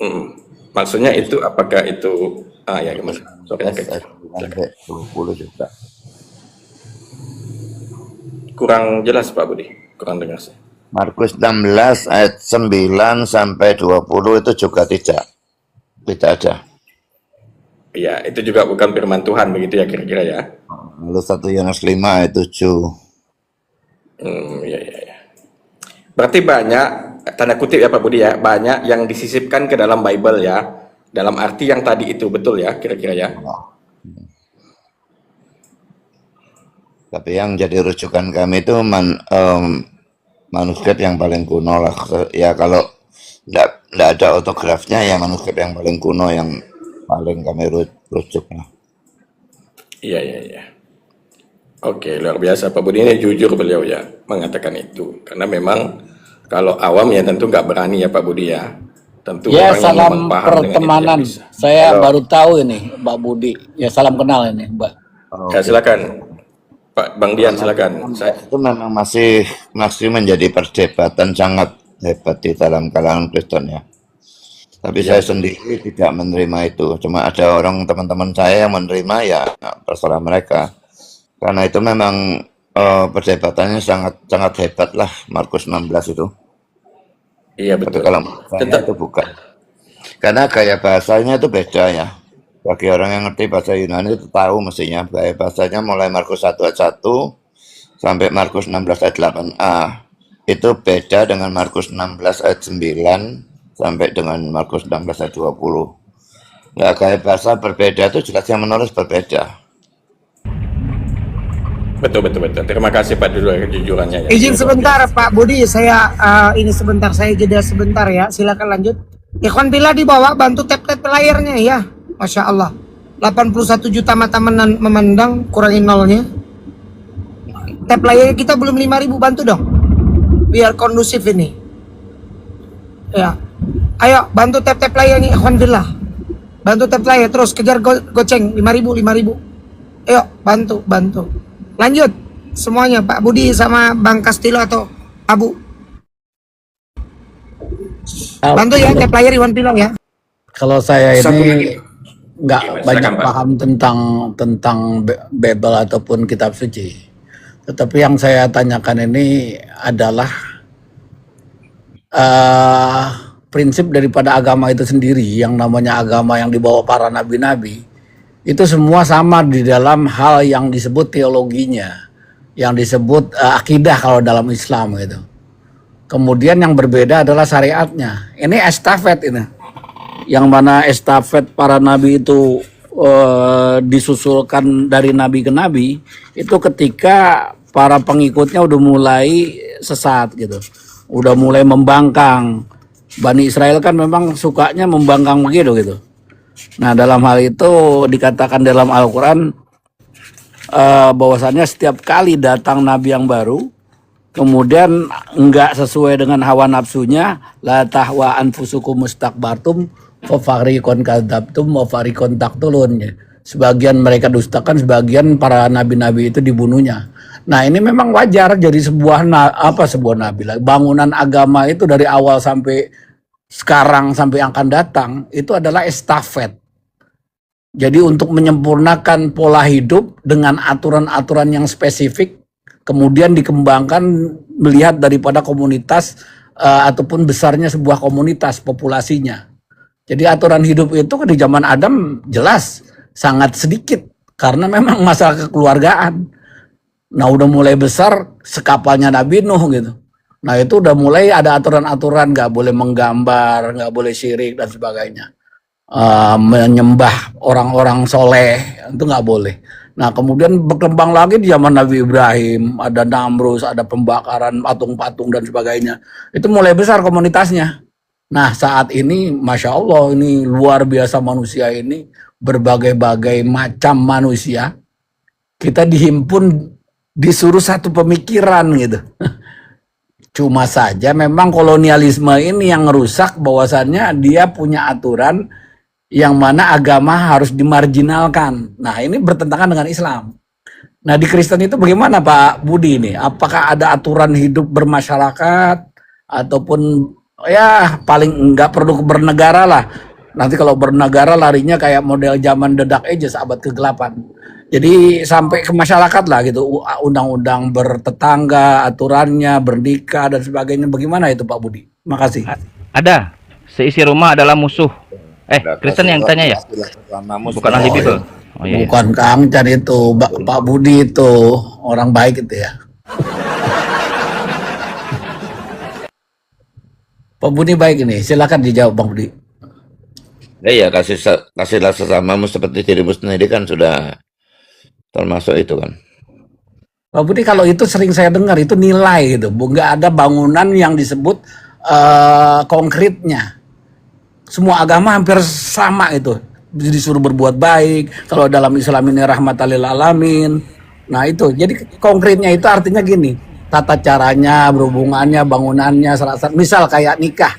Mm. Maksudnya itu apakah itu ya Markus gimana? Soalnya 16 kecil. ayat 9 Silakan. sampai 20 juga. Kurang jelas Pak Budi, kurang dengar sih. Markus 16 ayat 9 sampai 20 itu juga tidak ada. Iya, itu juga bukan firman Tuhan begitu ya kira-kira ya. Lalu 1 Yohanes 5 ayat 7. Iya, iya, iya. Berarti banyak, tanda kutip ya Pak Budi ya, banyak yang disisipkan ke dalam Bible ya. Dalam arti yang tadi itu betul ya, kira-kira ya. Tapi yang jadi rujukan kami itu manuskrip yang paling kuno lah. Ya kalau tidak ada autografnya ya manuskrip yang paling kuno yang paling kami rujuk lah. Iya, iya, iya. Oke, luar biasa Pak Budi ini jujur beliau ya mengatakan itu. Karena memang kalau awam ya tentu nggak berani ya Pak Budi ya. Tentu Ya, orang yang memang salam paham dengan itu yang pertemanan. bisa. Saya Halo, baru tahu ini, Mbak Budi. Ya, salam kenal ini, Mbak. ya Oke. silakan Pak Bang Dian silakan. Itu memang masih menjadi perdebatan sangat hebat di dalam kalangan Kristen ya. Tapi Iya saya betul. sendiri tidak menerima itu. Cuma ada orang teman-teman saya yang menerima ya terserah mereka. Karena itu memang perdebatannya sangat sangat hebat lah Markus 16 itu. Iya Tapi betul. kalau menurut saya Tetap itu bukan. Karena gaya bahasanya itu beda ya. Bagi orang yang ngerti bahasa Yunani itu tahu mestinya gaya bahasanya mulai Markus 1 ayat 1 sampai Markus 16 ayat 8a. Itu beda dengan Markus 16 ayat 9 sampai dengan Markus 16 ayat 20. Ya, gaya bahasa berbeda itu jelas yang menulis berbeda. betul betul betul. Terima kasih Pak Dudu kejujurannya ya. Izin Ini luar sebentar biasa. Pak Budi, saya ini sebentar, saya jeda sebentar ya. Silakan lanjut. Ikhwan bila dibawa bantu tap-tap layarnya ya. Masya Allah. 81 juta mata memandang, kurangin nolnya. Tap layarnya kita belum 5.000, bantu dong. Biar kondusif ini. Ya. Ayo bantu tap-tap layarnya Ikhwan bila. Bantu tap layar terus kejar goceng 5.000 5.000. Ayo bantu. Lanjut semuanya Pak Budi sama Bang Castillo atau Abu. Bantu ya tap layar Iwan bilang ya. Kalau saya Satu lagi. ini nggak Gimana? banyak Silakan Pak. paham tentang Bible ataupun kitab suci. Tetapi yang saya tanyakan ini adalah eh, prinsip daripada agama itu sendiri, yang namanya agama yang dibawa para nabi-nabi. Itu semua sama di dalam hal yang disebut teologinya, yang disebut akidah kalau dalam Islam gitu. Kemudian yang berbeda adalah syariatnya. Ini estafet ini, yang mana estafet para nabi itu disusulkan dari nabi ke nabi, itu ketika para pengikutnya udah mulai sesat gitu, udah mulai membangkang. Bani Israel kan memang sukanya membangkang begitu gitu. Nah, dalam hal itu dikatakan dalam Al-Quran bahwasannya setiap kali datang nabi yang baru, kemudian enggak sesuai dengan hawa nafsunya, la tahwa anfusukum mustakbartum fa fariqon kadzabtum wa fariqon taqtulun. Sebagian mereka dustakan, sebagian para nabi-nabi itu dibunuhnya. Nah, ini memang wajar jadi sebuah nabi lah. Bangunan agama itu dari awal sampai sekarang sampai akan datang itu adalah estafet. Jadi untuk menyempurnakan pola hidup dengan aturan-aturan yang spesifik, kemudian dikembangkan melihat daripada komunitas ataupun besarnya sebuah komunitas populasinya. Jadi aturan hidup itu di zaman Adam jelas sangat sedikit karena memang masalah kekeluargaan. Nah, udah mulai besar sekapalnya Nabi Nuh gitu. Nah, itu udah mulai ada aturan-aturan, nggak boleh menggambar, nggak boleh syirik dan sebagainya. Menyembah orang-orang soleh itu nggak boleh. Nah, kemudian berkembang lagi di zaman Nabi Ibrahim, ada Namrus, ada pembakaran patung-patung dan sebagainya. Itu mulai besar komunitasnya. Nah, saat ini Masya Allah, ini luar biasa manusia ini, berbagai-bagai macam manusia. Kita dihimpun, disuruh satu pemikiran gitu. Cuma saja memang kolonialisme ini yang merusak, bahwasannya dia punya aturan yang mana agama harus dimarginalkan. Nah, ini bertentangan dengan Islam. Nah, di Kristen itu bagaimana Pak Budi ini? Apakah ada aturan hidup bermasyarakat ataupun ya paling nggak perlu bernegara lah. Nanti kalau bernegara larinya kayak model zaman The Dark Ages abad ke-8. Jadi sampai ke masyarakat lah gitu, undang-undang bertetangga, aturannya, bernikah dan sebagainya. Bagaimana itu Pak Budi? Makasih. Ada. Seisi rumah adalah musuh. Udah Kristen kasih yang tanya ya? sama Bukan ahli Bible. Oh iya. Bukan Kang Chan itu, Pak Budi itu orang baik itu ya. Pak Budi baik ini, silakan dijawab Bang Budi. Ya kasihlah sesamamu seperti dirimu sendiri kan sudah termasuk itu kan. Pak Budi kalau itu sering saya dengar itu nilai gitu, nggak ada bangunan yang disebut konkretnya. Semua agama hampir sama itu, disuruh berbuat baik. Kalau dalam Islam ini rahmatan lil alamin. Nah itu, jadi konkretnya itu artinya gini, tata caranya, berhubungannya, bangunannya, misal kayak nikah,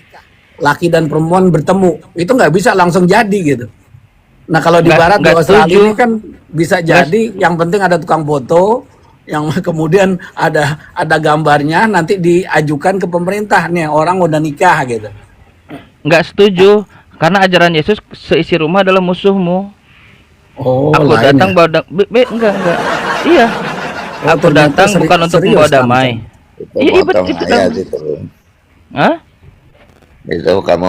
laki dan perempuan bertemu, itu nggak bisa langsung jadi gitu. Nah kalau di barat di Australia ini kan bisa jadi, yang penting ada tukang foto, yang kemudian ada gambarnya, nanti diajukan ke pemerintah nih orang udah nikah gitu. Nggak setuju, karena ajaran Yesus seisi rumah adalah musuhmu. Oh, Aku lain datang ya? bawa enggak. Iya. Oh, Aku ternyata datang bukan untuk serius, membawa Kang. damai. Itu Iya, iya, potong betul. ayat itu. Hah? Itu kamu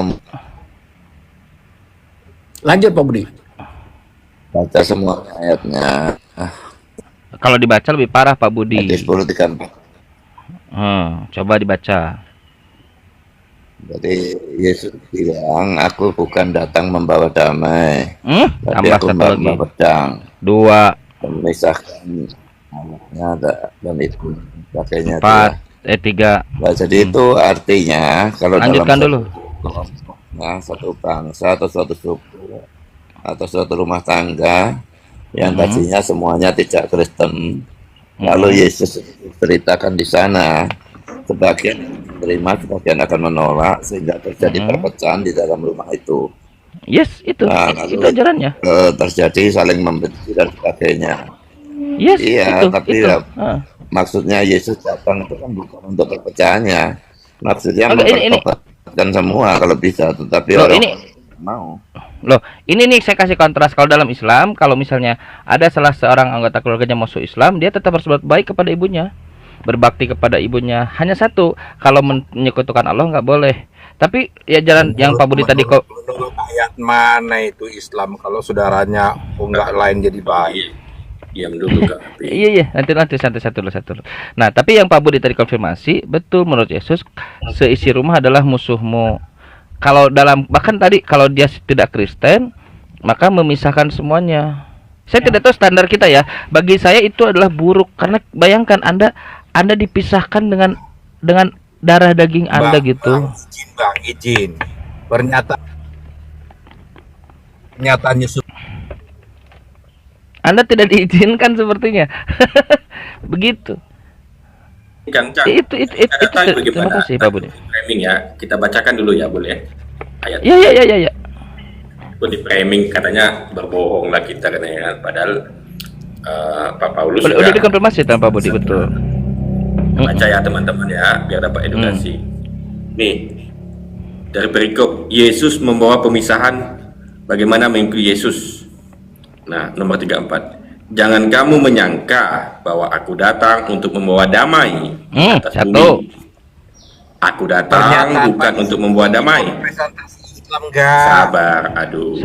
Lanjut Pak Budi. baca semua ayatnya. Kalau dibaca lebih parah Pak Budi. Ayat 10:34. Coba dibaca. Jadi Yesus bilang, aku bukan datang membawa damai, tapi Tambah aku satu lagi. membawa pedang, 2, memisahkan anaknya dan itu sebagainya. 4, 3. Nah, jadi itu artinya kalau Lanjutkan dalam dulu. satu bangsa atau suatu suku atau suatu rumah tangga yang tadinya semuanya tidak Kristen, lalu Yesus ceritakan di sana, sebagian menerima, sebagian akan menolak, sehingga terjadi perpecahan di dalam rumah itu. Yes, itu. Nah, Itu lalu ajarannya. terjadi saling membenci dan sebagainya. Yes, Iya, itu. tapi Itu. ya, maksudnya Yesus datang itu kan bukan untuk perpecahannya, maksudnya Oke, ini. mempertobatkan semua kalau bisa, tetapi Loh, orang ini. mau. Loh, ini nih saya kasih kontras. Kalau dalam Islam, kalau misalnya ada salah seorang anggota keluarganya masuk Islam, dia tetap harus berbuat baik kepada ibunya, berbakti kepada ibunya. Hanya satu, kalau menyekutukan Allah nggak boleh. Tapi ya jalan yang Pak Budi tadi kok. Menurut ayat mana itu Islam kalau saudaranya nggak lain jadi baik? Diam dulu Kak. Iya, nanti satu dulu. Nah, tapi yang Pak Budi tadi konfirmasi, betul menurut Yesus, seisi rumah adalah musuhmu. Kalau bahkan tadi kalau dia tidak Kristen, maka memisahkan semuanya. Saya tidak tahu standar kita ya. Bagi saya itu adalah buruk karena bayangkan Anda dipisahkan dengan darah daging Anda gitu. Izin. Pernyataannya Anda tidak diizinkan sepertinya. Begitu. Kang Cang, Itu datang terima bagaimana? kasih Pak Budi. Framing ya, kita bacakan dulu ya boleh. Ayat Ya. di framing katanya berbohong lah kita katanya, padahal Pak Paulus Udah dikonfirmasi Pak Budi, betul. baca ya teman-teman ya biar dapat edukasi. Nih dari perikop Yesus membawa pemisahan, bagaimana mengikuti Yesus. Nah nomor 34, jangan kamu menyangka bahwa aku datang untuk membawa damai atas satu. bumi. Aku datang bukan untuk membawa damai. presentasi Islam enggak? Sabar, aduh.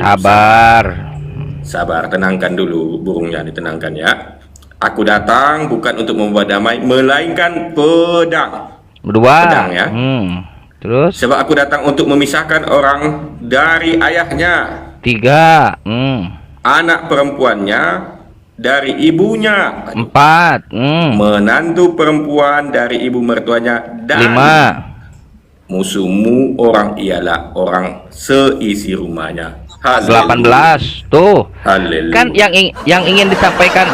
Sabar, tenangkan dulu burungnya, ditenangkan ya. Aku datang bukan untuk membawa damai, melainkan pedang. 2. Pedang ya. Terus Sebab aku datang untuk memisahkan orang dari ayahnya, 3. anak perempuannya dari ibunya, 4. menantu perempuan dari ibu mertuanya, dan 5. musuhmu orang ialah orang seisi rumahnya. Haleluya. 18. Tuh. Haleluya. Kan yang ingin disampaikan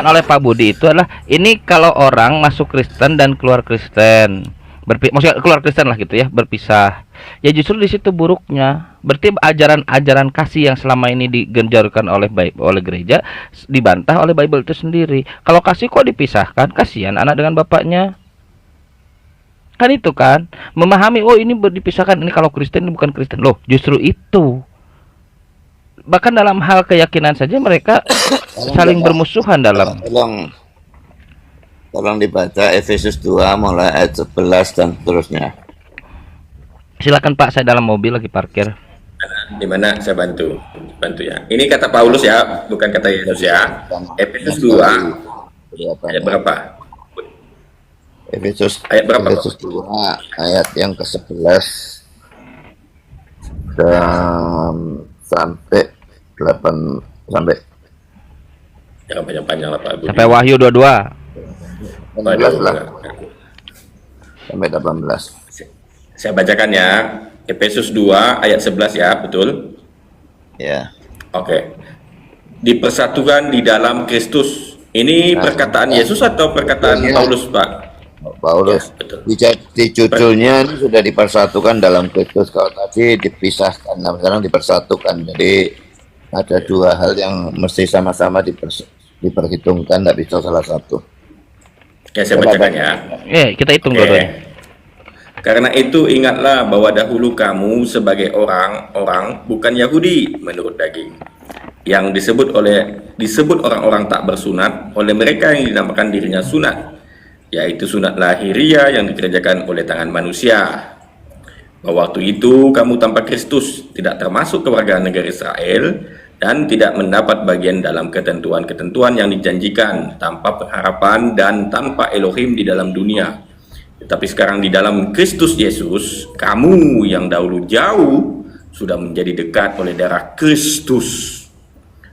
oleh Pak Budi itu adalah ini kalau orang masuk Kristen dan keluar Kristen. Maksudnya keluar Kristen lah gitu ya, berpisah. Ya justru di situ buruknya. Berarti ajaran kasih yang selama ini digenjarkan oleh gereja dibantah oleh Bible itu sendiri. Kalau kasih kok dipisahkan? Kasihan anak dengan bapaknya. Kan itu kan, memahami oh ini dipisahkan, ini kalau Kristen ini bukan Kristen. Loh, justru itu. Bahkan dalam hal keyakinan saja mereka saling bermusuhan dalam. Tolong dibaca Efesus 2 mulai ayat 11 dan seterusnya. Silakan Pak, saya dalam mobil lagi parkir. Di mana saya bantu ya. Ini kata Paulus ya, bukan kata Yesus ya. Efesus 2 ayat berapa? Efesus Ayat berapa, Pak? Efesus 2 ayat yang ke-11 dan sampai 8 sampai Jangan panjang-panjang lah Pak Budi. Sampai Wahyu 22. 18 lah. Sampai 18. Saya bacakan ya. Efesus 2 ayat 11 ya, betul? Ya. Oke. Dipersatukan di dalam Kristus. Ini perkataan Yesus atau perkataan Paulus, Pak? Paulus. Ya, betul. Di judulnya ini sudah dipersatukan dalam Kristus. Kalau tadi dipisahkan, nah sekarang dipersatukan. Jadi ada dua hal yang mesti sama-sama diperhitungkan, tidak bisa salah satu. Oke, saya bacakan ya. Kita hitung Oke. dua-duanya. Karena itu ingatlah bahwa dahulu kamu sebagai orang-orang bukan Yahudi menurut daging, yang disebut orang-orang tak bersunat oleh mereka yang dinamakan dirinya sunat, yaitu sunat lahiriah yang dikerjakan oleh tangan manusia. Bahwa waktu itu kamu tanpa Kristus, tidak termasuk kewargaan negara Israel, dan tidak mendapat bagian dalam ketentuan-ketentuan yang dijanjikan, tanpa pengharapan dan tanpa Elohim di dalam dunia. Tetapi sekarang di dalam Kristus Yesus, kamu yang dahulu jauh sudah menjadi dekat oleh darah Kristus.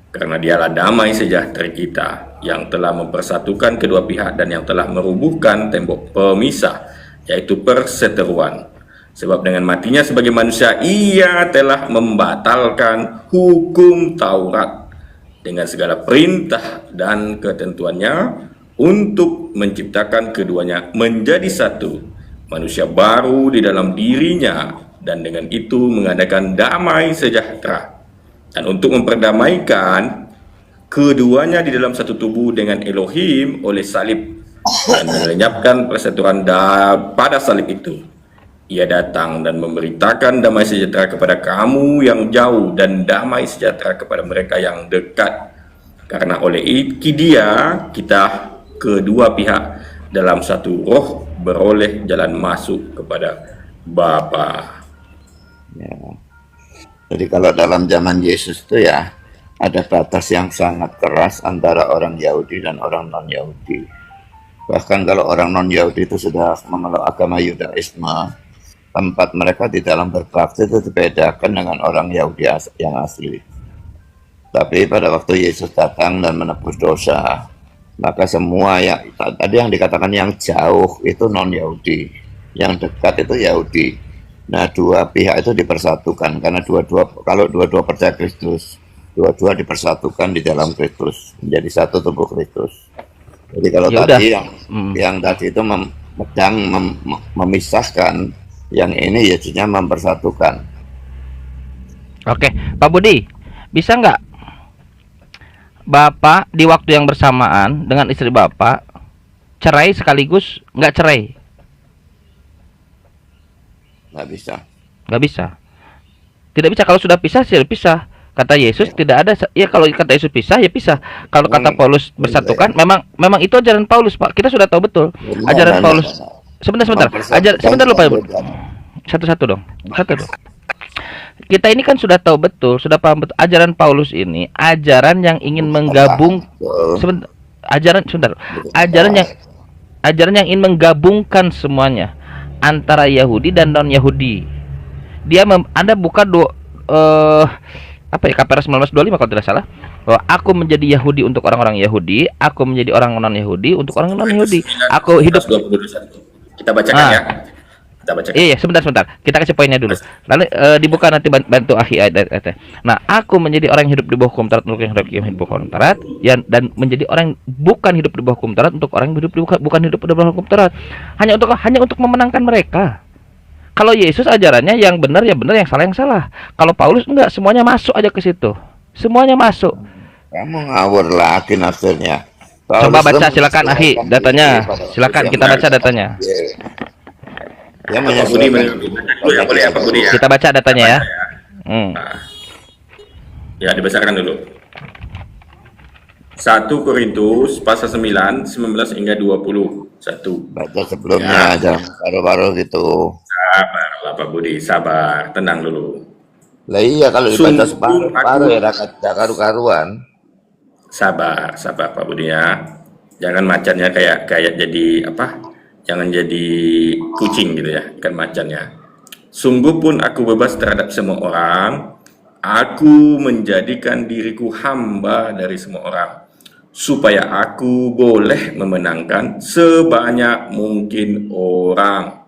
Karena dialah damai sejahtera kita, yang telah mempersatukan kedua pihak dan yang telah merubuhkan tembok pemisah, yaitu perseteruan. Sebab dengan matinya sebagai manusia, ia telah membatalkan hukum Taurat dengan segala perintah dan ketentuannya, untuk menciptakan keduanya menjadi satu manusia baru di dalam dirinya, dan dengan itu mengadakan damai sejahtera, dan untuk memperdamaikan keduanya di dalam satu tubuh dengan Elohim oleh salib, dan melenyapkan perseteruan pada salib itu. Ia datang dan memberitakan damai sejahtera kepada kamu yang jauh dan damai sejahtera kepada mereka yang dekat, karena oleh Dia kita kedua pihak dalam satu roh beroleh jalan masuk kepada Bapa. Ya. Jadi kalau dalam zaman Yesus itu ya ada batas yang sangat keras antara orang Yahudi dan orang non-Yahudi. Bahkan kalau orang non-Yahudi itu sudah memeluk agama Yudaisme, tempat mereka di dalam berbakti itu dibedakan dengan orang Yahudi yang asli. Tapi pada waktu Yesus datang dan menebus dosa, maka semua yang tadi yang dikatakan yang jauh itu non-Yahudi, yang dekat itu Yahudi. Nah, dua pihak itu dipersatukan karena kalau dua-dua percaya Kristus, dua-dua dipersatukan di dalam Kristus menjadi satu tubuh Kristus. Jadi kalau tadi yang tadi itu memisahkan, yang ini Yesusnya mempersatukan. Oke, Pak Budi, bisa nggak Bapak di waktu yang bersamaan dengan istri Bapak cerai sekaligus nggak cerai? Nggak bisa. Nggak bisa. Tidak bisa. Kalau sudah pisah, sudah pisah. Kata Yesus tidak ada. Ya kalau kata Yesus pisah, ya pisah. Kalau kata Paulus bersatukan, memang itu ajaran Paulus, Pak. Kita sudah tahu betul. Ajaran Paulus. Sebentar. Sebentar lupa. Satu-satu dong. Kita ini kan sudah tahu betul, sudah paham betul ajaran Paulus ini, ajaran yang ingin menggabung ajaran yang ingin menggabungkan semuanya antara Yahudi dan non Yahudi. Anda buka KPR 1925 kalau tidak salah, bahwa aku menjadi Yahudi untuk orang-orang Yahudi, aku menjadi orang non Yahudi untuk orang non Yahudi. Aku hidup. Kita bacakan ya. Iya, sebentar. Kita kasih poinnya dulu. Lalu dibuka nanti bantu akhi ayat-ayatnya. Nah, aku menjadi orang yang hidup di bawah hukum Taurat untuk yang hidup di bawah hukum Taurat, dan menjadi orang yang bukan hidup di bawah hukum Taurat untuk orang yang bukan hidup di bawah hukum Taurat. Hanya untuk memenangkan mereka. Kalau Yesus ajarannya yang benar ya benar, yang salah yang salah. Kalau Paulus enggak, semuanya masuk aja ke situ. Semuanya masuk. Kamu ngawur lagi nafsirnya. Coba baca silakan akhi datanya. Silakan kita baca datanya. Dia Pak Budi menyesuaikan dulu ya, boleh ya Pak Budi ya. Kita baca datanya ya. Hmm. Ya, dibesarkan dulu. 1 Korintus pasal 9, 19 hingga 20. baca sebelumnya, jangan paruh-paruh gitu. Sabar lah Pak Budi, sabar, tenang dulu. Lah iya, kalau dibaca Sungguh separuh-paruh ya aku rakyat karu-karuan. sabar, sabar Pak Budi ya. Jangan macannya kayak jadi apa? Jangan jadi kucing gitu ya, ikan macannya. Sungguh pun aku bebas terhadap semua orang. Aku menjadikan diriku hamba dari semua orang, supaya aku boleh memenangkan sebanyak mungkin orang.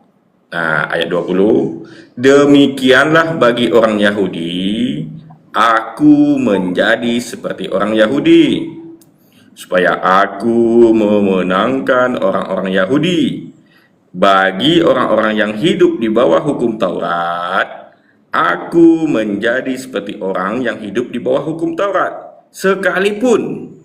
Nah, ayat 20. Demikianlah bagi orang Yahudi, aku menjadi seperti orang Yahudi, supaya aku memenangkan orang-orang Yahudi. Bagi orang-orang yang hidup di bawah hukum Taurat, aku menjadi seperti orang yang hidup di bawah hukum Taurat. Sekalipun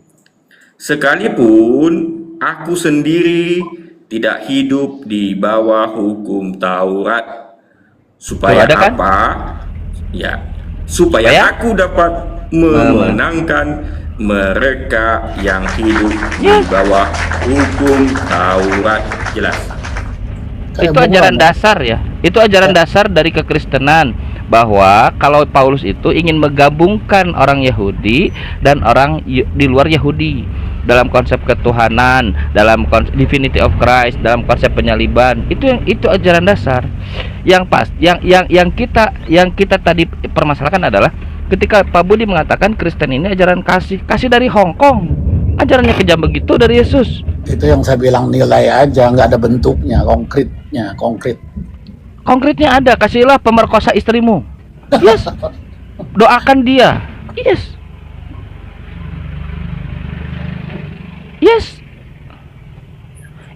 aku sendiri tidak hidup di bawah hukum Taurat, supaya Tuh, ada kan? apa? Ya, supaya Supaya? aku dapat memenangkan mereka yang hidup di bawah hukum Taurat. Jelas. Itu ajaran dasar ya. Itu ajaran dasar dari kekristenan, bahwa kalau Paulus itu ingin menggabungkan orang Yahudi dan orang di luar Yahudi dalam konsep ketuhanan, dalam konsep divinity of Christ, dalam konsep penyaliban. Itu ajaran dasar. Yang kita tadi permasalahkan adalah ketika Pak Budi mengatakan Kristen ini ajaran kasih dari Hong Kong. Ajarannya kejam begitu dari Yesus. Itu yang saya bilang, nilai aja, nggak ada bentuknya, konkret. Konkretnya ada, kasihlah pemerkosa istrimu. Yes. Doakan dia. Yes. Yes.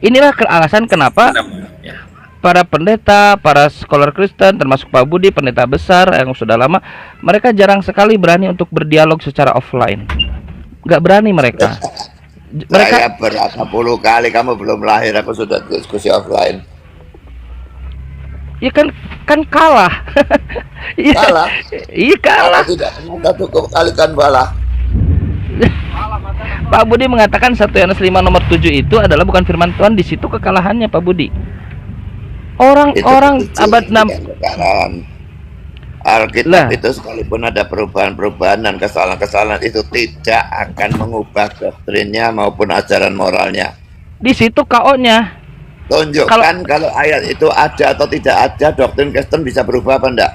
Inilah alasan kenapa Ya. para pendeta, para scholar Kristen, termasuk Pak Budi, pendeta besar yang sudah lama, mereka jarang sekali berani untuk berdialog secara offline. Nggak berani mereka. Saya berapa puluh kali, kamu belum lahir aku sudah diskusi offline. Ya kan kalah. Iya. Kalah? Iya kalah. Aku tidak pernah satu kali kan balah. Pak Budi mengatakan 1 Yohanes 5 nomor 7 itu adalah bukan firman Tuhan. Di situ kekalahannya Pak Budi. Orang-orang abad 6. Alkitab itu sekalipun ada perubahan-perubahan dan kesalahan-kesalahan, itu tidak akan mengubah doktrinnya maupun ajaran moralnya. Di situ KO-nya. Tunjukkan kalau ayat itu ada atau tidak ada, doktrin Kristen bisa berubah apa enggak?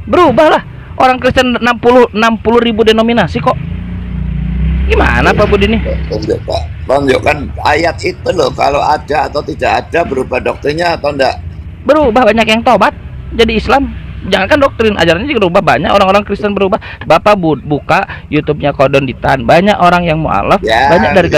Berubah lah. Orang Kristen 60 ribu denominasi kok. Gimana Pak Budi nih? Tunjukkan ayat itu loh, kalau ada atau tidak ada, berubah doktrinnya atau enggak? Berubah, banyak yang tobat jadi Islam. Jangankan doktrin, ajarannya juga berubah. Banyak orang-orang Kristen berubah. Bapak buka YouTube-nya Kodon Ditan, banyak orang yang mualaf, Ya, banyak dari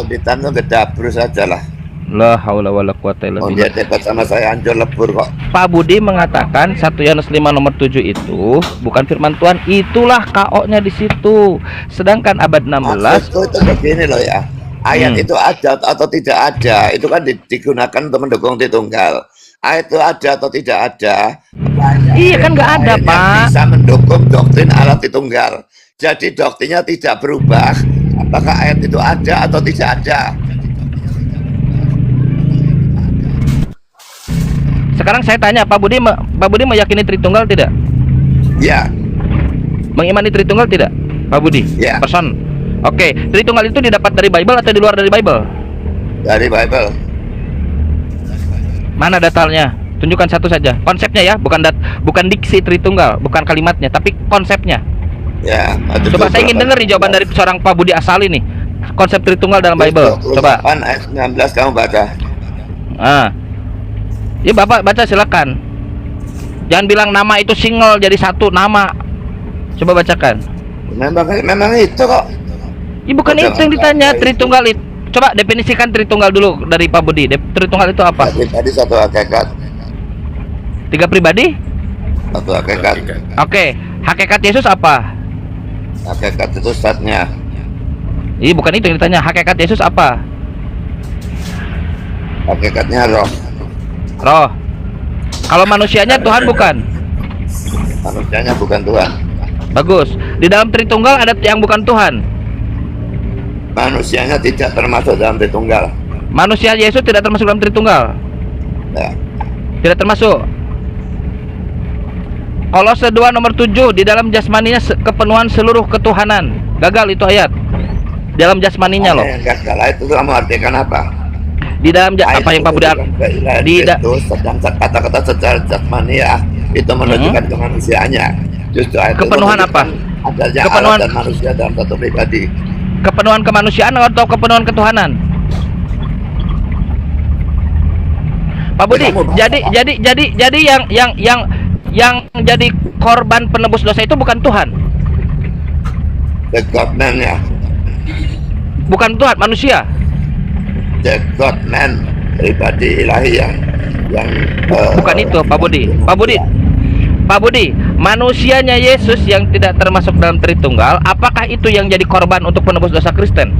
Ditan tuh gedabru saja lah. La haula wala quwata illa Oh, billah. dia debat sama saya hancur lebur kok. Pak Budi mengatakan 1 Yohanes 5 nomor 7 itu bukan firman Tuhan. Itulah KO-nya di situ. Sedangkan abad 16 Maksudku itu begini loh ya. Ayat itu ada atau tidak ada, itu kan digunakan untuk mendukung Tritunggal. Ayat itu ada atau tidak ada, iya kan nggak ada ayatnya Pak. bisa mendukung doktrin Allah Tritunggal. Jadi doktrinnya tidak berubah, apakah ayat itu ada atau tidak ada. Sekarang saya tanya Pak Budi meyakini Tritunggal tidak? Ya, Mengimani Tritunggal tidak? Pak Budi? Ya. Person. Oke, Tritunggal itu didapat dari Bible atau di luar dari Bible? dari Bible. Mana datalnya? Tunjukkan satu saja. Konsepnya ya, bukan diksi Tritunggal, bukan kalimatnya, tapi konsepnya. Ya, ada Coba saya ingin dengar nih jawaban dari seorang Pak Budi Asali nih. Konsep Tritunggal dalam Bible. Coba. 28 ayat 19 kamu baca. Ah. Ya Bapak baca silakan. Jangan bilang nama itu single jadi satu nama. Coba bacakan. Memang itu kok. Ya bukan Baca itu yang ditanya, apa itu? Tritunggal itu. Coba definisikan Tritunggal dulu dari Pak Budi. Tritunggal itu apa? Tadi satu hakikat. 3 pribadi? Satu hakikat. Oke. Hakikat Yesus apa? Hakikat itu zatnya. Iya bukan itu yang ditanya. Hakikat Yesus apa? Hakikatnya roh. Roh. Kalau manusianya Tuhan bukan. Manusianya bukan Tuhan. Bagus. Di dalam Tritunggal ada yang bukan Tuhan. Manusianya tidak termasuk dalam Tritunggal. Manusia Yesus tidak termasuk dalam Tritunggal. Ya. Tidak termasuk. Kolose 2 nomor 7, di dalam jasmaninya kepenuhan seluruh ketuhanan. Gagal itu ayat. Di dalam jasmaninya loh. Yang gagal itu kamu artikan apa? Di dalam apa yang Pak Budi di sedang kata-kata secara jasmania itu menunjukkan kemanusiaannya. Justru ayat kepenuhan itu apa? adanya Kepenuhan Allah dan manusia dalam satu pribadi. kepenuhan kemanusiaan atau kepenuhan ketuhanan? Pak Budi, jadi yang jadi korban penebus dosa itu bukan Tuhan. The God-man ya. Bukan Tuhan, manusia. The God-man, pribadi ilahi yang Bukan itu, Pak Budi. Pak Budi, manusianya Yesus yang tidak termasuk dalam Tritunggal, apakah itu yang jadi korban untuk penebus dosa Kristen?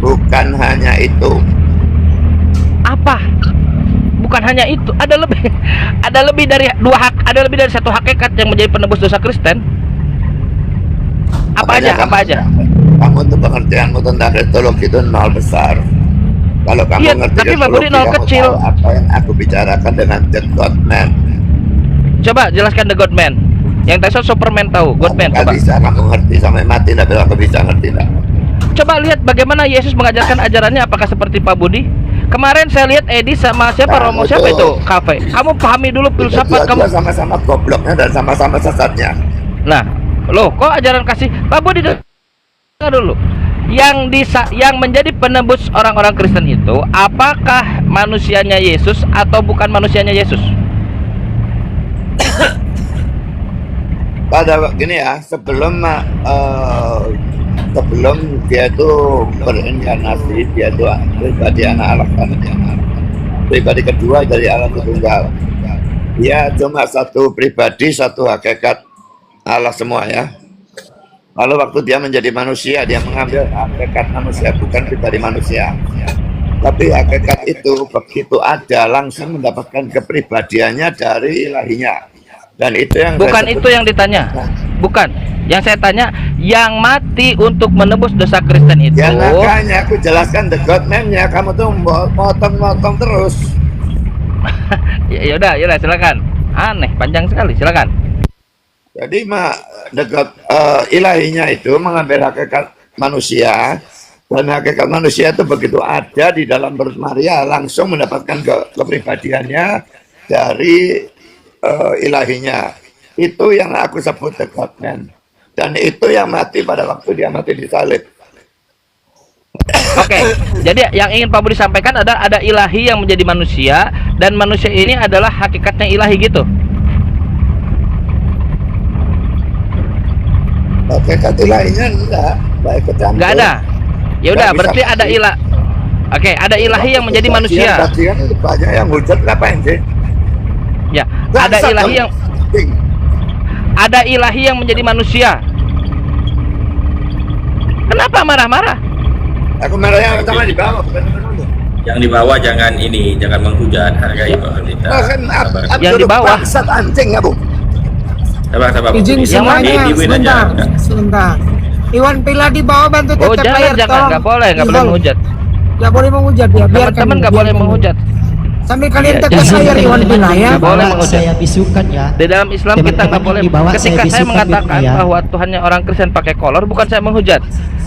bukan hanya itu. Apa? Bukan hanya itu, ada lebih dari satu hakikat yang menjadi penebus dosa Kristen. Apa Makanya aja? Kamu tuh pengertianmu tentang kristologi itu nol besar. Kalau kamu Iya, ngerti tapi Pak Budi kristologi, nol kamu kecil. tahu apa yang aku bicarakan dengan the God-man. Coba jelaskan the God-man. Yang tadi Superman tahu, God-man. Nggak Coba. bisa kamu ngerti sampai mati, tapi aku bisa ngerti lah. Coba lihat bagaimana Yesus mengajarkan ajarannya, apakah seperti Pak Budi? Kemarin saya lihat Edi sama siapa Romo siapa itu kafe. Kamu pahami dulu filsafat kamu. Dua sama-sama gobloknya dan sama-sama sesatnya. Nah, loh, kok ajaran kasih Pak Budi dengar dulu. Yang menjadi penebus orang-orang Kristen itu apakah manusianya Yesus atau bukan manusianya Yesus? Pada gini ya, sebelum dia itu berinkarnasi, dia itu pribadi anak Allah, pribadi kedua dari Allah Tritunggal. Dia cuma satu pribadi, satu hakikat Allah semua ya. Lalu waktu dia menjadi manusia, dia mengambil hakikat manusia, bukan pribadi manusia. Tapi hakikat itu begitu ada langsung mendapatkan kepribadiannya dari ilahinya. Dan itu yang Bukan itu yang ditanya. Bukan. Yang saya tanya, yang mati untuk menebus dosa Kristen itu. Ya makanya aku jelaskan the God-man-nya, kamu tuh motong-motong terus. ya udah silakan. Aneh, panjang sekali, silakan. Jadi the God, ilahinya itu mengambil hakikat manusia, dan hakikat manusia itu begitu ada di dalam perut Maria langsung mendapatkan kepribadiannya dari ilahinya. Itu yang aku sebut the God-man. Dan itu yang mati pada waktu dia mati di salib. Oke, jadi yang ingin Pak Budi sampaikan ada ilahi yang menjadi manusia, dan manusia ini adalah hakikatnya ilahi gitu. Hakikat ilahinya enggak, baik kecampur. Nggak ada. Ya udah, Nggak bisa berarti ada mati. ilah. Oke, ada ilahi yang menjadi manusia. Bagian itu banyak yang hujat, ngapain sih? Ya, Nggak ada bisa ilahi dong. yang menjadi manusia. Kenapa marah-marah? Aku marahnya sama di bawah, bukan menunggu. Yang di bawah jangan menghujat, hargai Pak Pendeta. Bahkan Yang di bawah. bangsat anjing ya bu. Sabar Pak Izin Budi. semuanya, Di win aja. sebentar. Iwan Pila di bawah bantu Oh, tap-tap jangan, layar, tolong. nggak boleh menghujat. Nggak boleh menghujat ya, biarkan. Teman-teman nggak boleh biarkan. menghujat. Sambil kalian Ya, tap-tap jangan. layar Iwan Pila ya. Nggak boleh Bahwa menghujat. saya bisukan ya. Di dalam Islam kita Teman-teman nggak boleh. yang di bawah Ketika saya saya bisukan mengatakan ya. bahwa Tuhannya orang Kristen pakai kolor, bukan saya menghujat.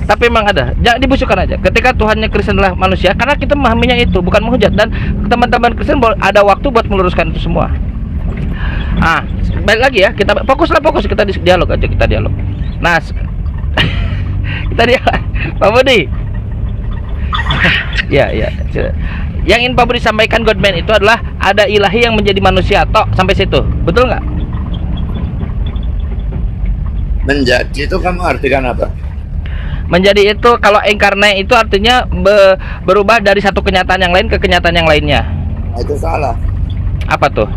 Tapi memang ada. Jangan dibisukan aja. Ketika Tuhannya Kristen adalah manusia, karena kita memahaminya itu, bukan menghujat. Dan teman-teman Kristen ada waktu buat meluruskan itu semua. Ah, balik lagi ya. Kita fokus, kita dialog aja, kita dialog. Nah, kita dialog. Pak Budi. Ya. Yang ingin Pak Budi sampaikan God-man itu adalah ada ilahi yang menjadi manusia. Tok, sampai situ. Betul nggak? Menjadi itu kamu artikan apa? Menjadi itu kalau inkarnate itu artinya berubah dari satu kenyataan yang lain ke kenyataan yang lainnya. Nah, itu salah. Apa tuh?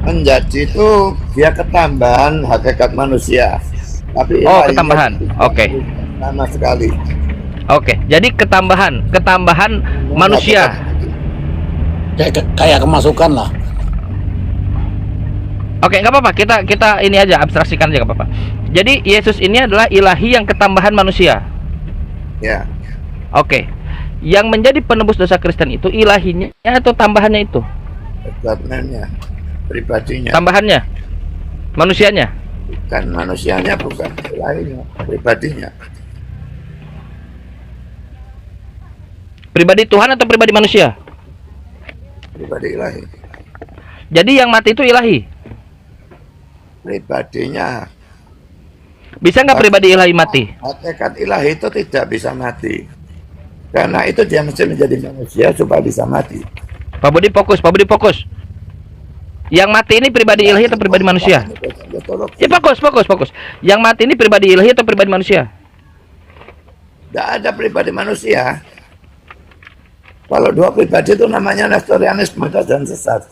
Menjadi itu dia ketambahan hakikat manusia. Tapi Oh, ilahinya ketambahan. tidak Oke. sama sekali. Oke, jadi ketambahan manusia. Kayak kemasukan lah. Oke, nggak apa-apa. Kita ini aja abstraksikan aja nggak apa-apa. Jadi Yesus ini adalah ilahi yang ketambahan manusia. Ya, Oke. Yang menjadi penebus dosa Kristen itu ilahinya atau tambahannya itu? God-man-nya, pribadinya, Tambahannya. Manusianya. bukan manusianya, bukan ilahinya, pribadinya. Pribadi Tuhan atau pribadi manusia? Pribadi ilahi. Jadi yang mati itu ilahi. Pribadinya. Bisa nggak pribadi ilahi mati? Hakikat ilahi itu tidak bisa mati. Karena itu dia mesti menjadi manusia supaya bisa mati. Pak Budi fokus, Pak Budi fokus. Yang mati ini pribadi ilahi atau pribadi manusia? Ya fokus. Yang mati ini pribadi ilahi atau pribadi manusia? Tidak ada pribadi manusia. Kalau dua pribadi itu namanya Nestorianisme dan sesat.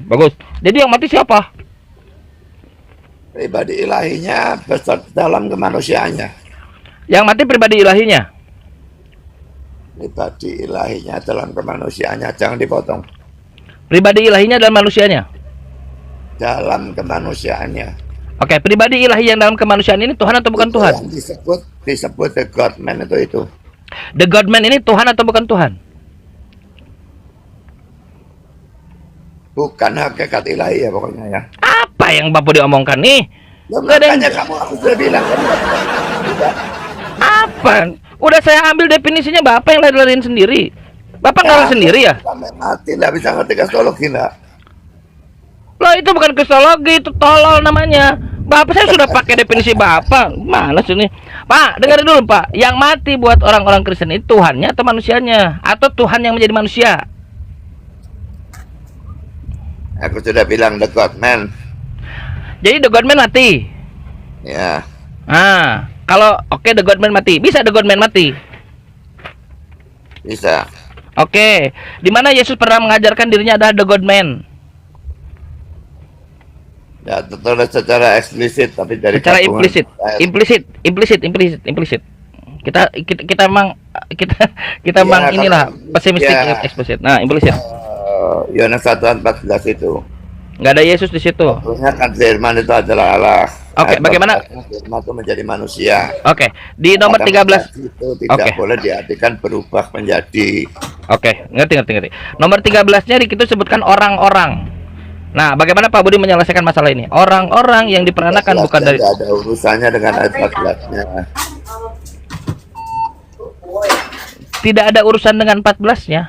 Bagus. Jadi yang mati siapa? Pribadi ilahinya beserta dalam kemanusiaannya. Yang mati pribadi ilahinya. Pribadi ilahinya dalam kemanusiaannya, jangan dipotong. Pribadi ilahinya dalam manusianya. Dalam kemanusiaannya. Oke, pribadi ilahi yang dalam kemanusiaan ini Tuhan atau bukan Itu Tuhan? yang disebut the God-man itu. The God-man ini Tuhan atau bukan Tuhan? Bukan hakikat ilahi ya pokoknya ya. Apa yang Pak Budi omongkan nih? Ya, Nggak ada yang- makanya kamu aku sudah bilang kan. Tidak. Apa? Udah saya ambil definisinya, Bapak yang lari-lariin sendiri. Bapak ngalah sendiri ya? Sampai mati tidak bisa ngerti kristologi enggak. Loh, itu bukan kristologi, itu tolol namanya. Bapak, saya sudah pakai definisi Bapak. Malas ini. Pak, dengerin dulu Pak. Yang mati buat orang-orang Kristen itu Tuhannya atau manusianya? Atau Tuhan yang menjadi manusia? Aku sudah bilang the God-man. Jadi the God-man mati. Ya, Ah, kalau oke the God-man mati. Bisa the God-man mati. bisa. Oke. Di mana Yesus pernah mengajarkan dirinya adalah the God-man? Ya, tertulis secara eksplisit tapi dari Secara gabungan ayat. implisit. Kita emang kita emang kalau- inilah pesimistik ya. eksplisit. Nah, implisit. Yohanes 1:14 itu. Nggak ada Yesus di situ. Maksudnya kan firman itu adalah Allah. Oke, Ayat bagaimana? 14, firman itu menjadi manusia. Oke, di nomor Maka 13. itu tidak Oke. boleh diartikan berubah menjadi. Oke, ngerti. Nomor 13-nya di situ sebutkan orang-orang. Nah, bagaimana Pak Budi menyelesaikan masalah ini? Orang-orang yang diperanakan bukan dari Tidak ada urusannya dengan ayat 14-nya. tidak ada urusan dengan 14-nya.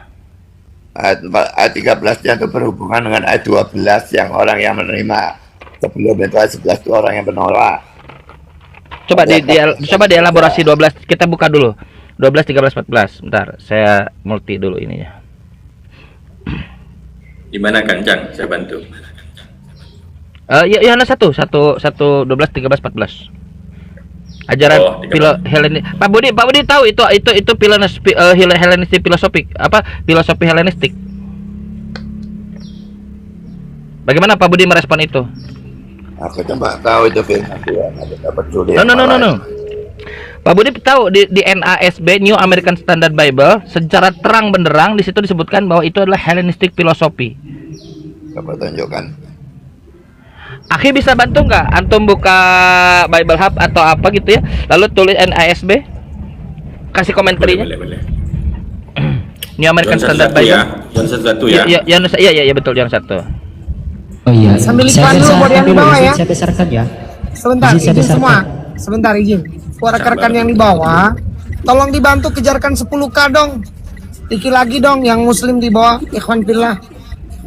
Ayat 13-nya itu berhubungan dengan ayat 12 yang orang yang menerima. Sebelum itu ayat 11 itu orang yang menolak. Coba coba dielaborasi 12. Kita buka dulu. 12, 13, 14. Bentar, saya multi dulu ininya. Di mana Kanjang? Saya bantu. Ya, Yohanes 1, 12, 13, 14. Ajaran Oh, 13. Helenis. Pak Budi tahu itu Helenistik filosofik, apa? Filosofi Helenistik. Bagaimana Pak Budi merespon itu? Aku cuma tahu itu firman Tuhan. Aku tidak peduli. No. Pak Budi tahu di NASB, New American Standard Bible, secara terang benderang di situ disebutkan bahwa itu adalah Hellenistic philosophy. Coba tunjukkan. Akhi bisa bantu nggak? Antum buka Bible Hub atau apa gitu ya, lalu tulis NASB, kasih komentarnya. Boleh. New American Yohanes Standard 1 Bible. ya. Yohanes 1 ya. Iya betul yang satu. Oh iya. Sambil iklan Saya dulu buat yang di dulu, bawah ya. Saya besarkan ya. Sebentar, Izin saya izin semua. besarkan. Sebentar, izin. Buat rekan-rekan yang di bawah, tolong dibantu kejarkan 10K dong. Dikit lagi dong yang muslim di bawah, ikhwan fillah.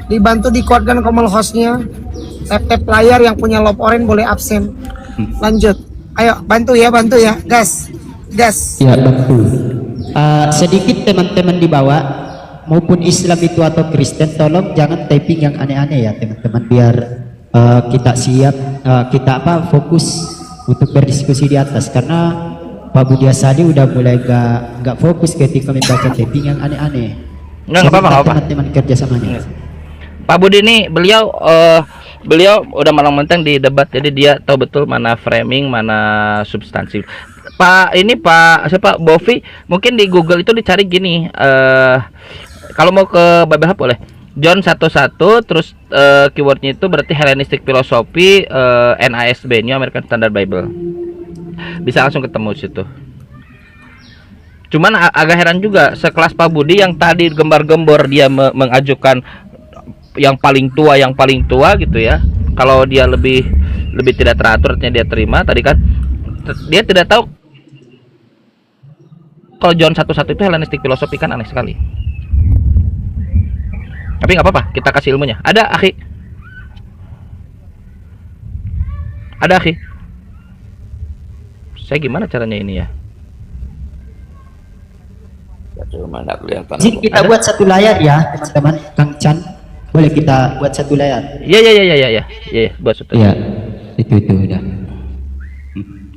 Dibantu dikuatkan komel hostnya. Tap-tap layar yang punya love orange boleh absen. Lanjut. Ayo, bantu ya. Gas. Ya betul. Sedikit teman-teman di bawah maupun Islam itu atau Kristen, tolong jangan typing yang aneh-aneh ya teman-teman, biar kita siap, kita fokus untuk berdiskusi di atas, karena Pak Budi Asadi udah mulai nggak fokus ketika membaca typing yang aneh-aneh. Nggak apa-apa. Teman-teman kerjasamanya. Pak Budi ini beliau udah malang menteng di debat, jadi dia tahu betul mana framing, mana substansi. Pak siapa Bovi, mungkin di Google itu dicari gini, kalau mau ke Bible Hub boleh John 11 terus keywordnya itu berarti Hellenistic Philosophy, NASB, New American Standard Bible. Bisa langsung ketemu situ. Cuman agak heran juga sekelas Pak Budi yang tadi gembar-gembor dia mengajukan yang paling tua gitu ya. Kalau dia lebih tidak teratur artinya dia terima. Tadi kan dia tidak tahu kalau John 11 itu Hellenistic Philosophy, kan aneh sekali. Tapi nggak apa-apa, kita kasih ilmunya. Ada akhi? Ada akhi? Saya gimana caranya ini ya? Cuma nggak kelihatan. Jadi kita buat satu layar ya teman-teman. Kang Chan, boleh kita buat satu layar? Iya, buat satu. Iya, itu udah.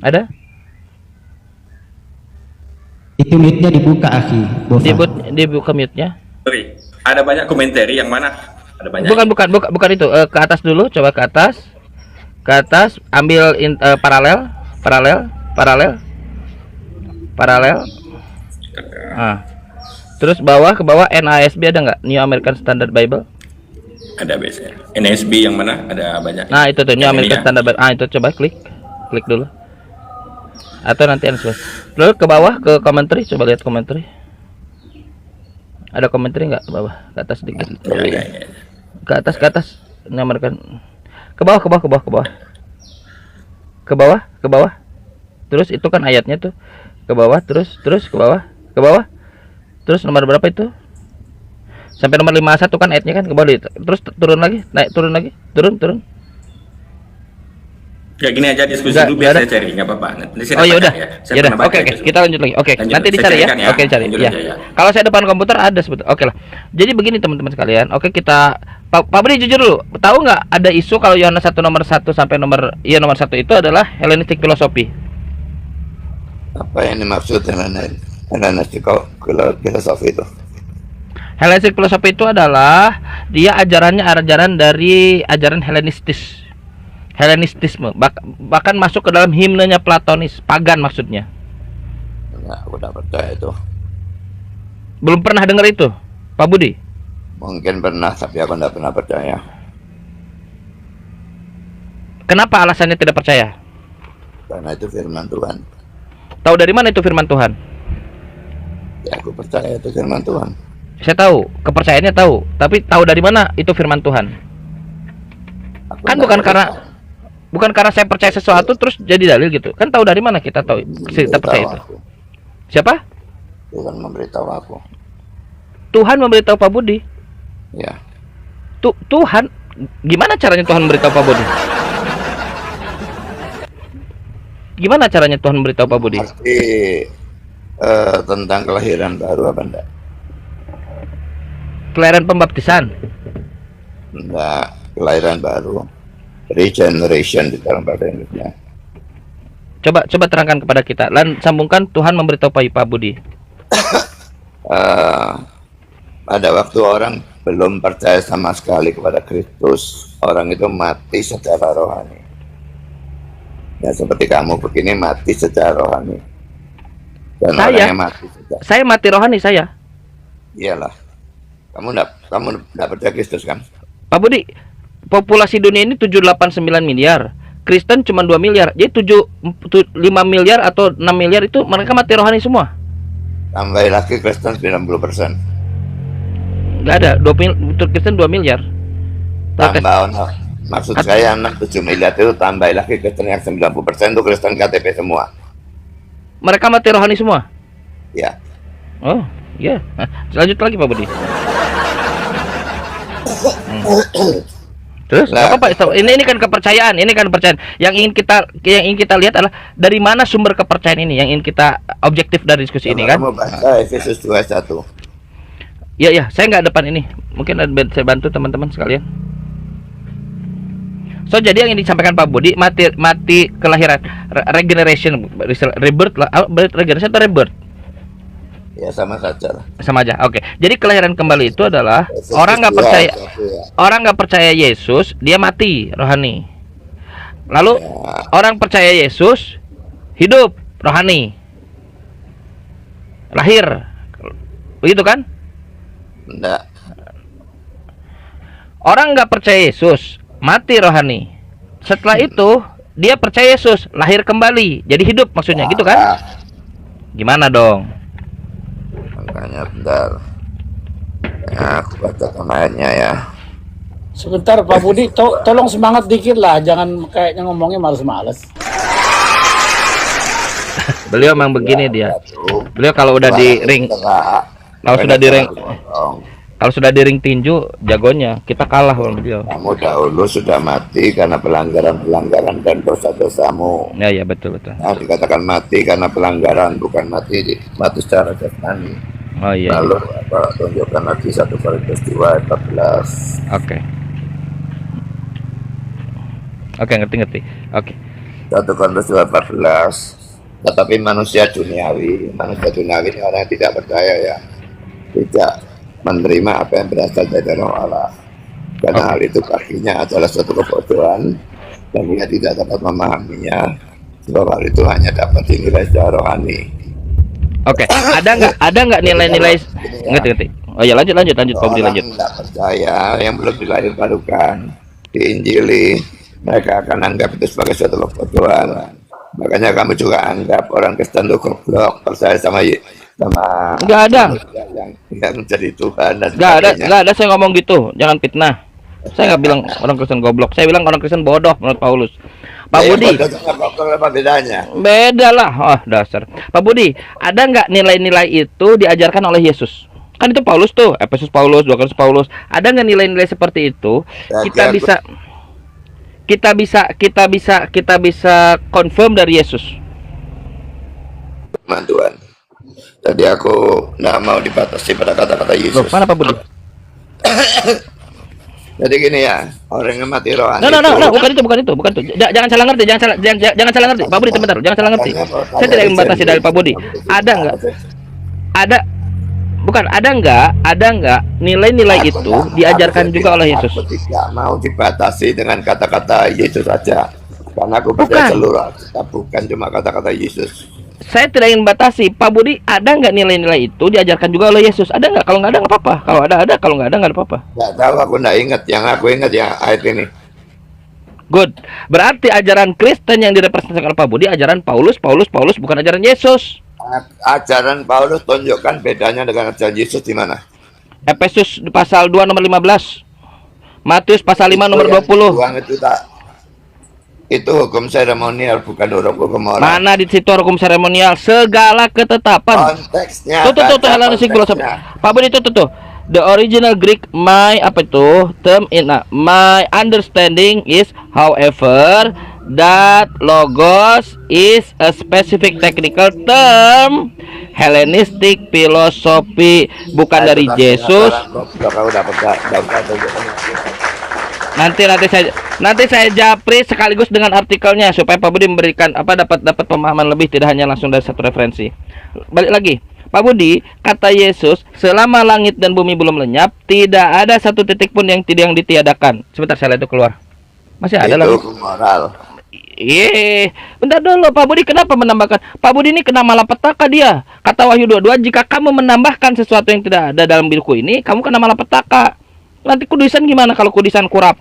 Ada? Itu mute-nya dibuka akhi. Bofa. Dibuka mute-nya. Sorry, ada banyak komentari yang mana? Ada banyak. Bukan itu. Ke atas dulu, coba ke atas. Ke atas, ambil paralel. Terus ke bawah NASB ada nggak? New American Standard Bible. Ada biasanya. NSB yang mana? Ada banyak. Nah itu tuh New Yang ini American ya. Standard Bible. Itu coba klik dulu. Atau nanti NSB. Lalu ke bawah ke commentary, coba lihat commentary. Ada commentary nggak ke bawah? Ke atas sedikit. Ya. Ke atas. New American. Ke bawah. Ke bawah. Terus itu kan ayatnya tuh. Ke bawah, terus ke bawah. Terus nomor berapa itu? Sampai nomor 51 kan ayatnya kan, ke bawah. Terus turun lagi, turun. Ya gini aja diskusi Enggak, dulu biar ada. saya cari, nggak apa-apa. Nanti saya Oh ya dapatkan udah. ya. Saya Ya udah. pernah baca Oke, itu. kita lanjut lagi. Oke, Lanjut. nanti Saya dicari ya. carikan ya. Oke, cari. Lanjut Ya. aja ya. Kalau saya depan komputer ada sebetulnya. Oke lah. Jadi begini teman-teman sekalian. Oke, kita Pak Budi jujur dulu. Tahu nggak ada isu kalau Yohanes 1 nomor 1 sampai nomor 1 itu adalah Hellenistic Philosophy. Apa yang dimaksud dengan Hellenistic Philosophy itu? Hellenistic Philosophy itu adalah dia ajaran dari ajaran Hellenistisme, bahkan masuk ke dalam himnenya Platonis, pagan maksudnya. Enggak, aku tidak percaya itu. Belum pernah dengar itu, Pak Budi? Mungkin pernah, tapi aku tidak pernah percaya. Kenapa alasannya tidak percaya? Karena itu firman Tuhan. Tahu dari mana itu firman Tuhan? Ya, aku percaya itu firman Tuhan. Saya tahu, kepercayaannya tahu, tapi tahu dari mana itu firman Tuhan? Aku Kan tidak bukan karena saya percaya sesuatu terus jadi dalil gitu. Kan tahu dari mana kita tahu kita percaya itu? aku. Siapa? Tuhan memberitahu aku. Tuhan memberitahu Pak Budi. Ya, Tuhan, gimana caranya Tuhan memberitahu Pak Budi? Gimana caranya Tuhan memberitahu Pak Budi? pasti tentang kelahiran baru apa enggak? Kelahiran pembaptisan. Enggak, kelahiran baru. Regeneration di dalam bahasa Inggrisnya. Coba terangkan kepada kita. Lan sambungkan Tuhan memberitahu Pak Budi. Pada waktu orang belum percaya sama sekali kepada Kristus, orang itu mati secara rohani. Ya seperti kamu begini mati secara rohani. Dan orang yang mati secara, Saya mati rohani saya. iyalah. Kamu enggak percaya Kristus kan? Pak Budi, populasi dunia ini 789 miliar. Kristen cuma 2 miliar. Jadi 5 miliar atau 6 miliar itu mereka mati rohani semua. Tambah lagi Kristen 90%. Enggak ada, Kristen 2 miliar. Tambah maksud saya 6-7 miliar itu tambah lagi Kristen yang 90% itu Kristen KTP semua. Mereka mati rohani semua. Ya. Oh, iya. Nah, lanjut lagi Pak Budi. Terus Nah, apa ini kan kepercayaan, Yang ingin kita lihat adalah dari mana sumber kepercayaan ini, yang ingin kita objektif dari diskusi ini kan? Kamu baca Efesus 2:1. Iya, saya nggak depan ini. Mungkin saya bantu teman-teman sekalian. So jadi yang disampaikan Pak Budi mati kelahiran, regeneration, rebirth lah, regeneration atau rebirth? Ya sama saja lah. Sama aja. Oke. Jadi kelahiran kembali itu adalah Efesus orang nggak 2, percaya, 1 ya. orang nggak percaya Yesus, dia mati rohani. Lalu Ya. orang percaya Yesus hidup rohani, lahir, begitu kan? Enggak. Orang nggak percaya Yesus, mati rohani. Setelah itu dia percaya Yesus, lahir kembali, jadi hidup maksudnya gitu kan? Gimana dong? Makanya bentar. Ya, aku bacakan ayatnya ya. Sebentar Pak Budi, tolong semangat dikit lah, jangan kayaknya ngomongnya males-males. Beliau memang begini dia. Beliau kalau udah di ring, kalau sudah di ring tinju, jagonya kita kalah sama beliau. Kamu dahulu sudah mati karena pelanggaran dan dosa-dosamu. Ya betul. Nah, dikatakan mati karena pelanggaran, bukan mati secara jasmani. Oh iya. Lalu apa, tunjukkan lagi 1 Korintus 2:14. Oke, ngerti. Oke. 1 Korintus 2:14. Tetapi manusia duniawi ini orang yang tidak percaya ya, tidak menerima apa yang berasal dari roh Allah. Karena hal itu baginya adalah suatu kebodohan dan dia tidak dapat memahaminya. Sebab hal itu hanya dapat dinilai secara rohani. Oke, ada nggak nilai-nilai ngerti. Oh ya lanjut Pak Budi lanjut. Orang tidak percaya yang belum dilahir-barukan diinjili, mereka akan anggap itu sebagai suatu kebodohan. Makanya kamu juga anggap orang Kristen itu goblok, percaya sama Nggak ada. yang jadi Tuhan dan Nggak ada saya ngomong gitu. Jangan fitnah. Saya nggak bilang orang Kristen goblok. Saya bilang orang Kristen bodoh menurut Paulus. Pak Budi. Apa bedanya? Beda lah. Oh dasar. Pak Budi, ada nggak nilai-nilai itu diajarkan oleh Yesus? Kan itu Paulus tuh, Efesus Paulus, 2 Korintus Paulus. Ada nggak nilai-nilai seperti itu? Kita bisa confirm dari Yesus. Tuhan. Jadi aku nggak mau dibatasi pada kata-kata Yesus. Loh, mana Pak Budi? Jadi gini ya, orang yang mati rohani. No, bukan itu. Jangan salah ngerti, jangan salah ngerti. Pak Budi sebentar, jangan salah ngerti. Saya tidak membatasi dari Pak Budi. Ada nggak? Ada nggak nilai-nilai itu diajarkan juga oleh Yesus? Aku tidak mau dibatasi dengan kata-kata Yesus saja. Karena aku percaya seluruh Alkitab, bukan cuma kata-kata Yesus. Saya tidak ingin batasi. Pak Budi, ada nggak nilai-nilai itu diajarkan juga oleh Yesus? Ada nggak? Kalau nggak ada nggak apa-apa. Kalau ada. Kalau nggak ada nggak apa-apa. Nggak tahu, aku nggak ingat. Yang aku ingat ya ayat ini. Good. Berarti ajaran Kristen yang direpresentasikan oleh Pak Budi ajaran Paulus, bukan ajaran Yesus. Ajaran Paulus tunjukkan bedanya dengan ajaran Yesus di mana? Efesus pasal 2 nomor 15. Matius pasal 5 nomor 20. Itu hukum seremonial, bukan hukum moral. Mana di situ hukum seremonial? Segala ketetapan. Konteksnya. Tuh Hellenistic philosophy. Pak Budi tuh. The original Greek my understanding is however that logos is a specific technical term Hellenistic philosophy, bukan dari Yesus. Nanti saya japri sekaligus dengan artikelnya supaya Pak Budi memberikan dapat pemahaman lebih, tidak hanya langsung dari satu referensi. Balik lagi, Pak Budi, kata Yesus, selama langit dan bumi belum lenyap, tidak ada satu titik pun yang ditiadakan. Sebentar, saya lihat itu keluar. Masih ada lagi. Itu moral. Bentar dulu, Pak Budi kenapa menambahkan? Pak Budi ini kena malapetaka dia. Kata Wahyu 22, jika kamu menambahkan sesuatu yang tidak ada dalam buku ini, kamu kena malapetaka. Nanti kudisan gimana kalau kudisan kurap?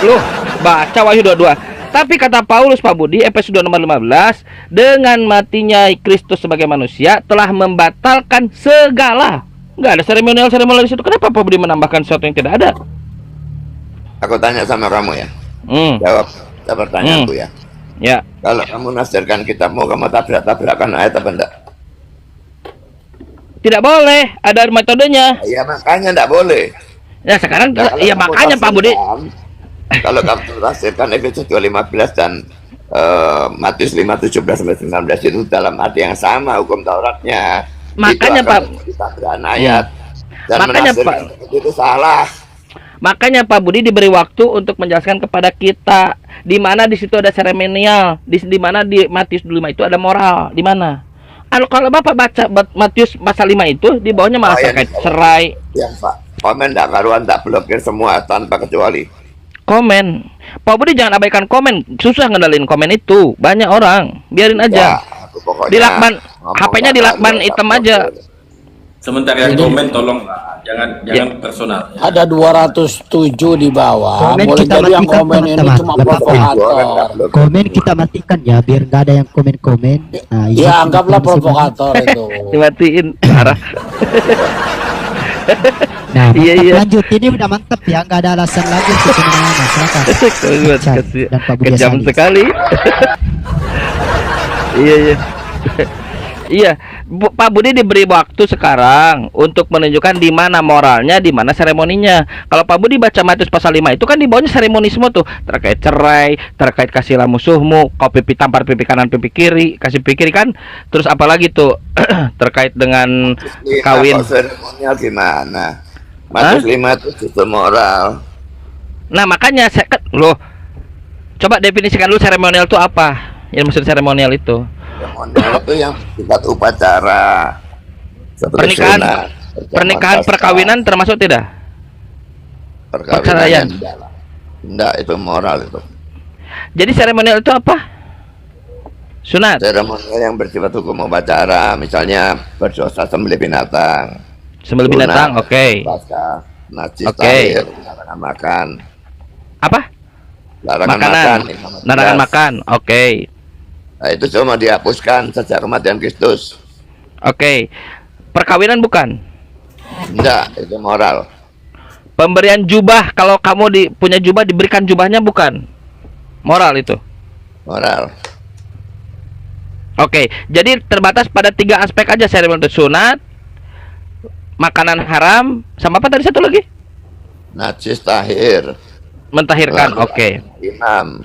Loh, baca Wahyu 22. Tapi kata Paulus, Pak Budi, Efesus 2 nomor 15, dengan matinya Kristus sebagai manusia telah membatalkan segala. Nggak ada seremonial di situ. Kenapa Pak Budi menambahkan sesuatu yang tidak ada? Aku tanya sama kamu ya. Jawab pertanyaanku ya. Ya. Kalau kamu nafsirkan kitabmu, kamu tabrak-tabrakan ayat apa enggak? Tidak boleh, ada metodenya. Ya makanya enggak boleh. Ya sekarang ya makanya Pak Budi. Kalau kamu tafsirkan Efesus 2:15 dan Matius 5:17 sampai 19 itu dalam arti yang sama hukum Tauratnya. Makanya Pak ayat dan makanya Pak itu salah. Makanya Pak Budi diberi waktu untuk menjelaskan kepada kita di mana di situ ada seremonial, di mana di Matius 5 itu ada moral, di mana? Kalau Bapak baca Matius pasal 5 itu di bawahnya malah terkait cerai. Yang Pak, komen enggak karuan, tak blokir semua tanpa kecuali. Komen. Pak Budi jangan abaikan komen. Susah ngendalin komen itu. Banyak orang. Biarin aja. Di lakban HP-nya di lakban hitam aja. Sementara yang komen tolong jangan personal. Ada 207 di bawah. Komen Boleh kita jadi yang matikan, komen ini teman-teman. cuma Nggak apa-apa. provokator. Komen kita matikan ya, biar nggak ada yang komen-komen. Nah, Ya ini anggaplah kita bisa provokator itu. Dimatiin parah. Nah, Iya, mantap, iya. lanjut. Ini udah mantap ya, nggak ada alasan lagi untuk kemana-mana. Silakan. Richard dan Pak Budi Kejam Asadi. sekali. Iya, iya. Iya, Pak Budi diberi waktu sekarang untuk menunjukkan di mana moralnya, di mana seremoninya. Kalau Pak Budi baca Matius pasal 5 itu kan di bawahnya seremoni semua tuh, terkait cerai, terkait kasihlah musuhmu, kau pipi tampar pipi kanan pipi kiri, kasih pipi kiri kan. Terus apalagi tuh terkait dengan kawin. Kok seremonial gimana? Matius 5 itu sistem moral. Nah, makanya saya loh. Coba definisikan dulu seremonial itu apa? Yang maksud seremonial itu. Seremonial itu yang sifat upacara. Seperti Pernikahan, sunat, pernikahan pasca, perkawinan termasuk tidak? perkawinan perceraian. enggak, itu moral itu. Jadi seremonial itu apa? Sunat. Seremonial yang bersifat hukum upacara, misalnya berdosa sembelih binatang. Sembelih Sunat, binatang, oke. pasca, najis, Oke. tahir, larangan makan. Apa? Larangan Makanan. makan. Larangan makan. Oke. Nah, itu cuma dihapuskan sejak kematian Kristus. Oke. Perkawinan bukan? Enggak, itu moral. Pemberian jubah, kalau kamu punya jubah diberikan jubahnya bukan? Moral itu. Moral. Oke. Jadi terbatas pada 3 aspek aja seremonial itu. Sunat, makanan haram, sama apa tadi satu lagi? Najis, tahir. Mentahirkan. Lalu Oke. Imam,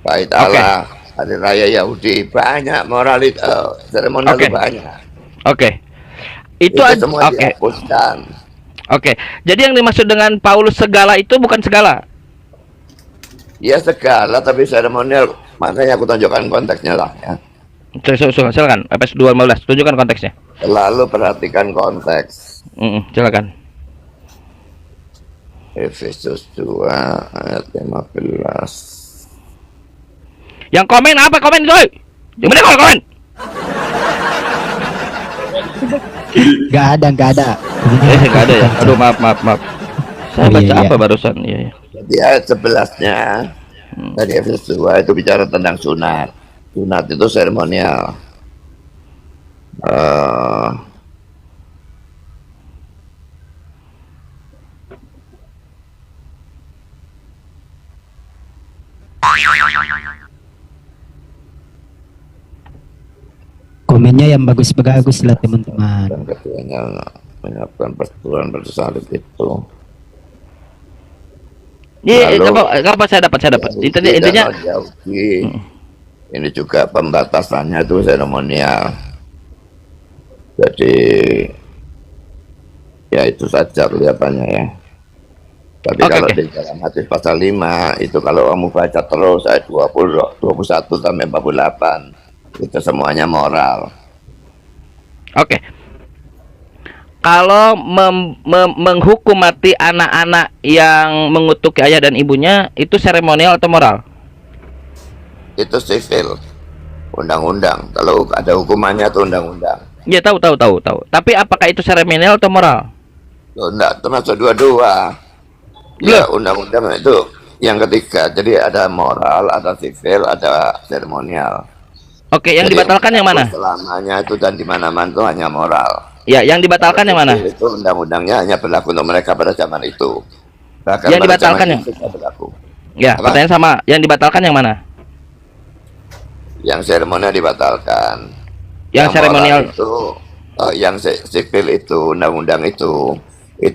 bait Allah, hari raya Yahudi, banyak moral itu, seremonial Oke. itu banyak. Oke. Itu Itu aja. semua Oke. dihapuskan. Oke. Jadi yang dimaksud dengan Paulus segala itu bukan segala. Ya segala, tapi seremonial, makanya aku tunjukkan konteksnya lah ya. Silakan. Efesus 2:15. Tunjukkan konteksnya. Selalu perhatikan konteks. Silakan. Efesus 2 ayat 15. Yang komen apa komen itu? Yang mana kalau komen? Nggak ada. Nggak ada ya. Aduh maaf. Saya Oh, baca iya, iya. apa barusan? Iya. Jadi ayat 11-nya dari Efesus 2 itu bicara tentang sunat. Sunat itu seremonial. Komennya yang bagus-bagus lah teman-teman. Dan keduanya menyiapkan persetujuan bersalib itu. Iya, Lalu- apa saya dapat. Yahudi Intinya dan non-Yahudi. Ini juga pembatasannya itu seremonial. Jadi ya itu saja kelihatannya ya. Tapi Oke, kalau oke. di dalam Matius pasal 5 itu kalau kamu baca terus ayat 20, 21 sampai 48 itu semuanya moral. oke. Kalau menghukum mati anak-anak yang mengutuki ayah dan ibunya itu seremonial atau moral? Itu sivil, undang-undang. Kalau ada hukumannya itu undang-undang. Ya tahu. Tapi apakah itu seremonial atau moral? Loh, enggak, termasuk dua-dua. Ya, undang-undang itu yang ketiga. Jadi ada moral, ada sivil, ada seremonial. Oke, yang Jadi dibatalkan yang mana? Selamanya itu dan di mana-mana itu hanya moral. Ya, yang dibatalkan yang mana? Itu undang-undangnya hanya berlaku untuk mereka pada zaman itu. Bahkan Yang pada dibatalkan zaman yang- itu tidak berlaku. Ya, Apa? pertanyaan sama. Yang dibatalkan yang mana? Yang seremonial dibatalkan. Yang moral seremonial itu, yang sipil itu, undang-undang itu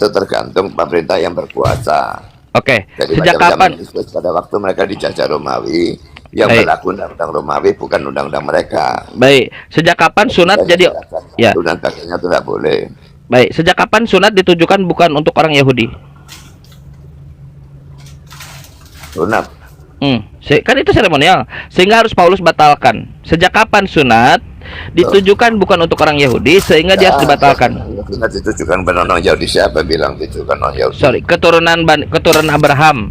tergantung pemerintah yang berkuasa. Oke. Jadi Sejak pada zaman kapan? Kristus, pada waktu mereka dijajah Romawi, yang Baik. berlaku undang-undang Romawi bukan undang-undang mereka. Baik. Sejak kapan sunat jadi ya. Sunat bagiannya itu tidak boleh. Baik. Sejak kapan sunat ditujukan bukan untuk orang Yahudi? Sunat Kan itu seremonial. Sehingga harus Paulus batalkan. Sejak kapan sunat ditujukan bukan untuk orang Yahudi sehingga dia harus dibatalkan? Sunat ditujukan pada non Yahudi, siapa bilang ditujukan non Yahudi? Sorry, keturunan Abraham.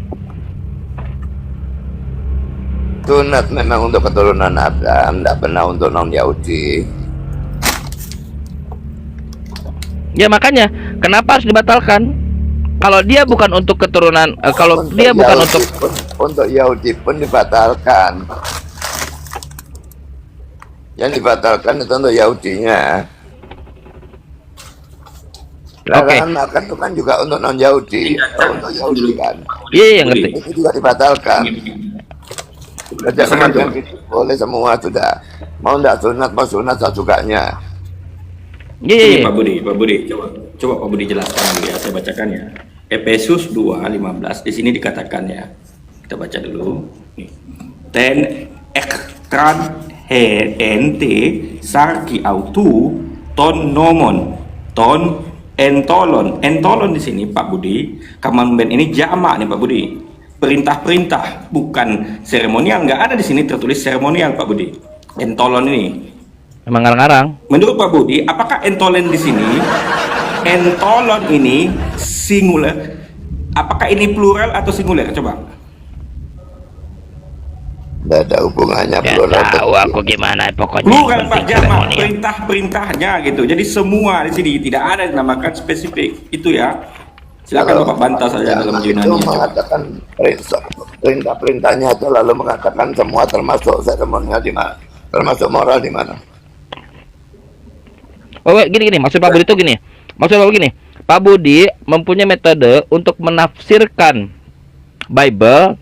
Sunat memang untuk keturunan Abraham, tidak pernah untuk non Yahudi. Ya makanya Kenapa harus dibatalkan? Kalau dia bukan untuk keturunan, kalau dia bukan Yahudi untuk untuk Yahudi pun dibatalkan. Yang dibatalkan itu untuk Yahudinya. Oke. Larangan makan itu kan juga untuk non Yahudi, untuk Yahudi kan. Iya, iya, ngerti. Itu juga dibatalkan. Sama Kerja tuh. gitu boleh semua sudah. Mau nggak sunat, mau sunat sesukanya. Iya, iya, Ini iya. Pak Budi, coba Pak Budi jelaskan dulu ya, saya bacakan ya. Efesus 2:15 di sini dikatakan ya. Kita baca dulu. Nih. Ten ekran ente sarki autu ton nomon ton entolon. Entolon di sini Pak Budi, commandment ini jamak nih Pak Budi. Perintah-perintah bukan seremonial, nggak ada di sini tertulis seremonial Pak Budi. Entolon ini. Emang ngarang-ngarang. Menurut Pak Budi, apakah entolon di sini, entolon ini singular? Apakah ini plural atau singular? Coba. Nggak ada hubungannya Ya plural. tahu aku gimana pokoknya. Plural yang Pak penting jamak, seremonial. perintah-perintahnya gitu. Jadi semua di sini tidak ada yang dinamakan spesifik. Itu ya. Silakan Bapak bantah saja dalam Itu Yunani. Coba. mengatakan perintah-perintahnya itu lalu mengatakan semua termasuk seremonial di mana, termasuk moral di mana. Oh, gini, maksud Pak Budi itu gini. Maksud Pak Budi gini. Pak Budi mempunyai metode untuk menafsirkan Bible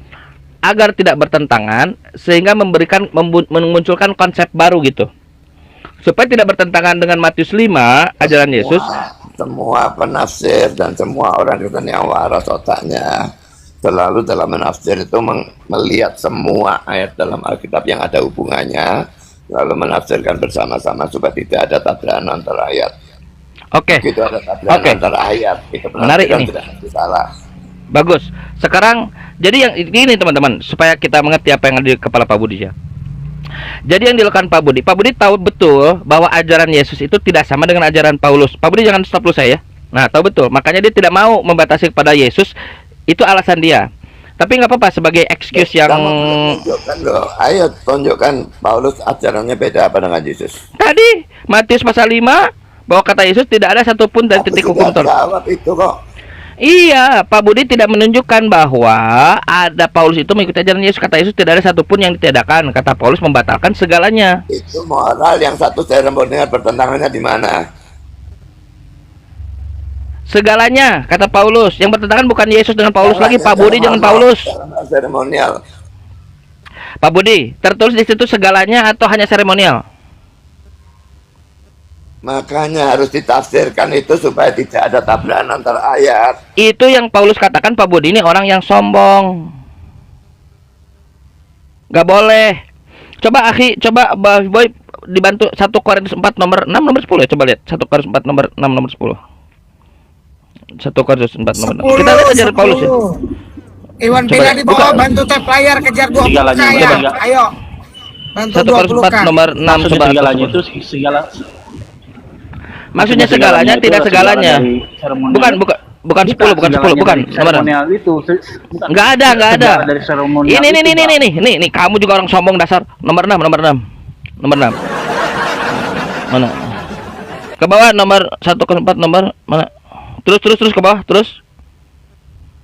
agar tidak bertentangan sehingga memunculkan konsep baru gitu. Supaya tidak bertentangan dengan Matius 5 ajaran Yesus. Semua penafsir dan semua orang Kristen yang waras otaknya selalu dalam menafsir itu melihat semua ayat dalam Alkitab yang ada hubungannya, lalu menafsirkan bersama-sama supaya tidak ada tabrakan antara ayat. Oke. Begitu ada tabrakan Oke. antara ayat, itu Menarik penafsiran ini. tidak pasti salah. Bagus. Sekarang jadi yang ini teman-teman supaya kita mengerti apa yang ada di kepala Pak Budi ya. Jadi yang dilakukan Pak Budi tahu betul bahwa ajaran Yesus itu tidak sama dengan ajaran Paulus. Pak Budi jangan stop dulu saya. Nah, tahu betul. Makanya dia tidak mau membatasi kepada Yesus. Itu alasan dia. Tapi nggak apa-apa sebagai excuse yang Kamu tunjukkan loh, ayo tunjukkan Paulus ajarannya beda apa dengan Yesus. tadi Matius pasal 5 bahwa kata Yesus tidak ada satupun dari Aku titik sudah hukum Taurat. jawab itu kok. Iya, Pak Budi tidak menunjukkan bahwa ada Paulus itu mengikuti ajaran Yesus. Kata Yesus tidak ada satupun yang ditiadakan. Kata Paulus membatalkan segalanya. Itu moral yang satu seremonial bertentangannya di mana? Segalanya, kata Paulus. Yang bertentangan bukan Yesus dengan Paulus lagi, Caranya Pak Budi sama, jangan Paulus. caranya seremonial. Pak Budi, tertulis di situ segalanya atau hanya seremonial? Makanya harus ditafsirkan itu supaya tidak ada tabrakan antara ayat. Itu yang Paulus katakan Pak Budi ini orang yang sombong. Gak boleh. Coba akhi, coba Boy dibantu 1 Korintus 4 nomor 6 nomor 10 ya. Coba lihat 1 Korintus 4 nomor 6 nomor 10. 1 Korintus 4 nomor 6. Kita lihat ajaran Paulus ya. Iwan Coba, Pila di bawah, buka. bantu tap layar kejar 20k Segalanya, ya. coba. Ayo. Bantu 1 Korintus 4 20k. nomor 6 Maksudnya coba. segalanya itu segala. Maksudnya segalanya itu tidak segala segalanya. dari seremonial. Bukan 10 bukan 10 bukan nomor. Seremonial itu. Bukan. Enggak ada. Segala dari seremonial Ini itu, Pak. nih kamu juga orang sombong dasar. Nomor 6 Nomor 6. Mana? Ke bawah nomor 1 ke 4 nomor mana? Terus ke bawah, terus.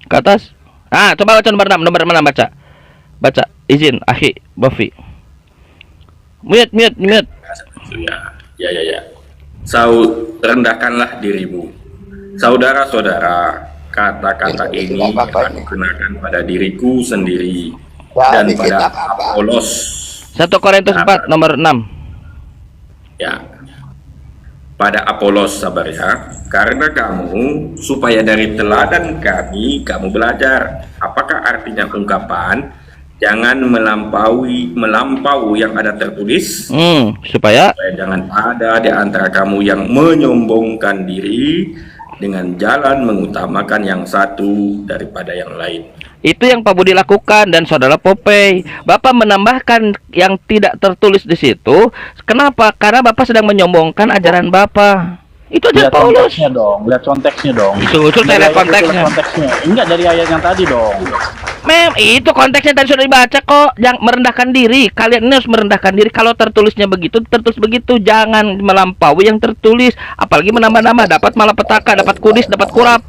Ke atas. Ah, coba baca nomor 6 mana baca. Baca. Izin, akhi, Bofi. Mute. Ya. Rendahkanlah dirimu. Saudara-saudara, kata-kata Ini ini kitab apa aku ini? kenakan pada diriku sendiri Ya, dan ini pada kitab apa? Apolos. 1 Korintus 4 nomor 6. Ya. Pada Apolos sabar ya. Karena kamu supaya dari teladan kami kamu belajar. Apakah artinya ungkapan jangan melampaui yang ada tertulis? Supaya Supaya jangan ada di antara kamu yang menyombongkan diri dengan jalan mengutamakan yang satu daripada yang lain. itu yang Pak Budi lakukan dan saudara Popey. Bapak menambahkan yang tidak tertulis di situ. Kenapa? Karena Bapak sedang menyombongkan ajaran Bapak. Itu aja Lihat Paulus. konteksnya dong, lihat konteksnya dong. Itu saya Dari lihat ayat itu, konteksnya. konteksnya. Enggak dari ayat yang tadi dong. Itu konteksnya tadi sudah dibaca kok. Jangan merendahkan diri. Kalian ini harus merendahkan diri. Kalau tertulisnya begitu, tertulis begitu. Jangan melampaui yang tertulis. Apalagi menambah-nambah. Dapat malapetaka, dapat kudis, dapat kurap.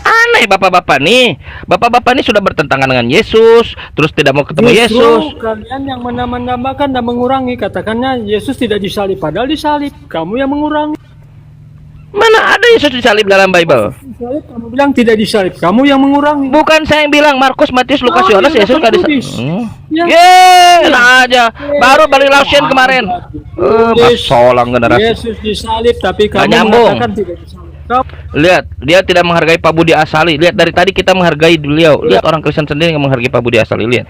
Aneh bapak-bapak nih. Bapak-bapak nih sudah bertentangan dengan Yesus, terus tidak mau ketemu Yesus. Kalian yang menambah-nambahkan dan mengurangi, katakannya Yesus tidak disalib, padahal disalib. Kamu yang mengurangi. Mana ada Yesus disalib dalam Bible? Disalib, kamu bilang tidak disalib, kamu yang mengurangi. Bukan saya yang bilang, Markus, Matius, Lukas, Yohanes, Yesus nggak disalib. Ya. Enak aja. Baru balik Lausian kemarin. Solang generasi. Yesus disalib, tapi Nggak kamu nyambung. mengatakan tidak disalib. Lihat, dia tidak menghargai Pak Budi Asali. Lihat dari tadi kita menghargai beliau. Lihat orang Kristen sendiri yang menghargai Pak Budi Asali. Lihat.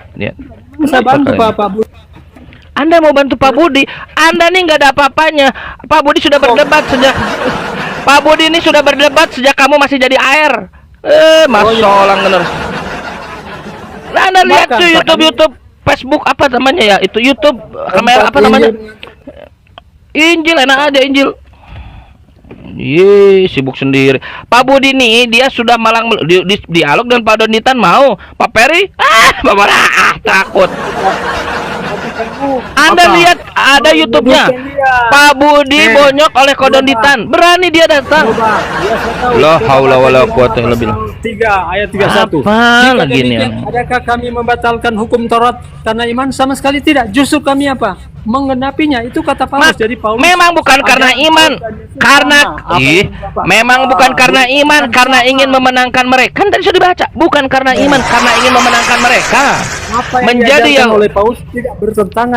Saya bantu Pak Budi. Anda mau bantu Pak Budi? Anda nih nggak ada apa-apanya. Pak Budi sudah berdebat sejak Pak Budi ini sudah berdebat sejak kamu masih jadi air. Solang bener. Nah, Anda lihat tuh YouTube, Facebook apa namanya ya? Itu YouTube kamera apa namanya? Injil, enak aja Injil. Sibuk sendiri. Pak Budi nih dia sudah malang dialog dan Pak Donitan mau. Pak Peri takut. Anda lihat ada YouTube-nya. Pak Budi bonyok oleh Kodonitan. Berani dia datang. La haula wala quwata illa billah. 3 ayat 31. Apa Jika lagi nih? demikian, adakah kami membatalkan hukum Taurat karena iman? Sama sekali tidak. Justru kami apa? Menggenapinya. Itu kata Paulus. Jadi Paulus Memang bukan karena iman, memang bukan karena iman, karena ingin memenangkan mereka. Kan tadi sudah dibaca, bukan karena iman, karena ingin memenangkan mereka. apa yang Menjadi diajarkan yang oleh Paulus tidak bertentangan